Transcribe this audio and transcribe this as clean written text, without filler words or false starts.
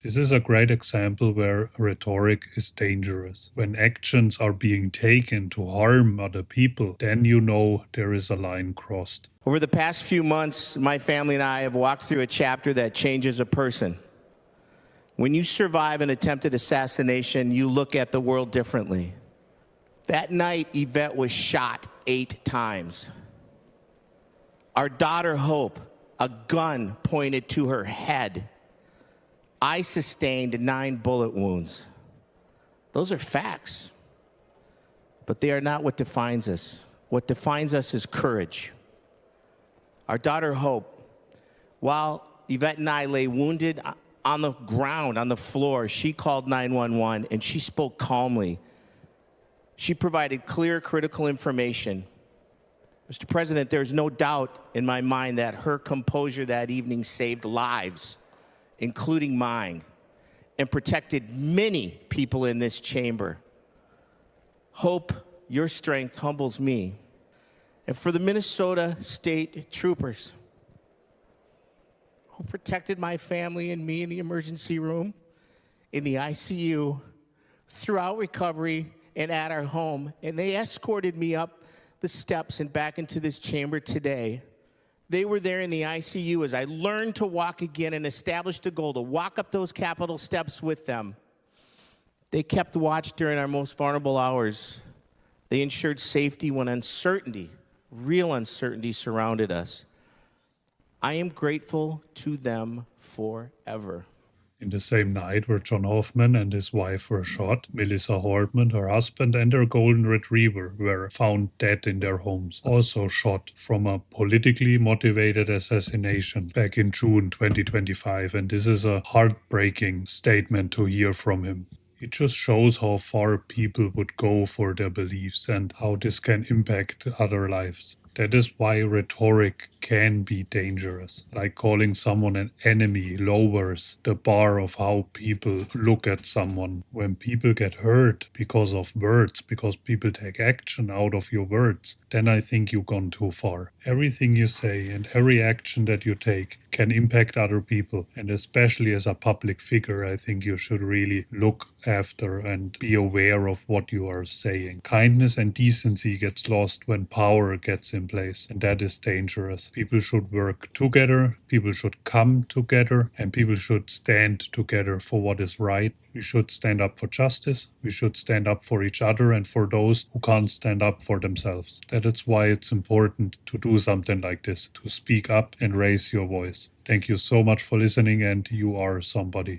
This is a great example where rhetoric is dangerous. When actions are being taken to harm other people, then you know there is a line crossed. Over the past few months, my family and I have walked through a chapter that changes a person. When you survive an attempted assassination, you look at the world differently. That night, Yvette was shot 8 times. Our daughter, Hope, a gun pointed to her head. I sustained 9 bullet wounds. Those are facts. But they are not what defines us. What defines us is courage. Our daughter, Hope, while Yvette and I lay wounded on the ground, on the floor, she called 911 and she spoke calmly. She provided clear, critical information. Mr. President, there's no doubt in my mind that her composure that evening saved lives, including mine, and protected many people in this chamber. Hope, your strength humbles me. And for the Minnesota State Troopers who protected my family and me in the emergency room, in the ICU, throughout recovery, and at our home, and they escorted me up the steps and back into this chamber today. They were there in the ICU as I learned to walk again and established a goal to walk up those Capitol steps with them. They kept watch during our most vulnerable hours. They ensured safety when uncertainty, real uncertainty, surrounded us. I am grateful to them forever. In the same night where Sen.Hoffman and his wife were shot, Melissa Hartman, her husband, and their golden retriever were found dead in their homes, also shot from a politically motivated assassination back in June 2025. And this is a heartbreaking statement to hear from him. It just shows how far people would go for their beliefs and how this can impact other lives. That is why rhetoric can be dangerous. Like calling someone an enemy lowers the bar of how people look at someone. When people get hurt because of words, because people take action out of your words, then I think you've gone too far. Everything you say and every action that you take can impact other people. And especially as a public figure, I think you should really look after and be aware of what you are saying. Kindness and decency gets lost when power gets in place, and that is dangerous. People should work together, people should come together, and people should stand together for what is right. We should stand up for justice, we should stand up for each other and for those who can't stand up for themselves. That is why it's important to do something like this, to speak up and raise your voice. Thank you so much for listening, and you are somebody.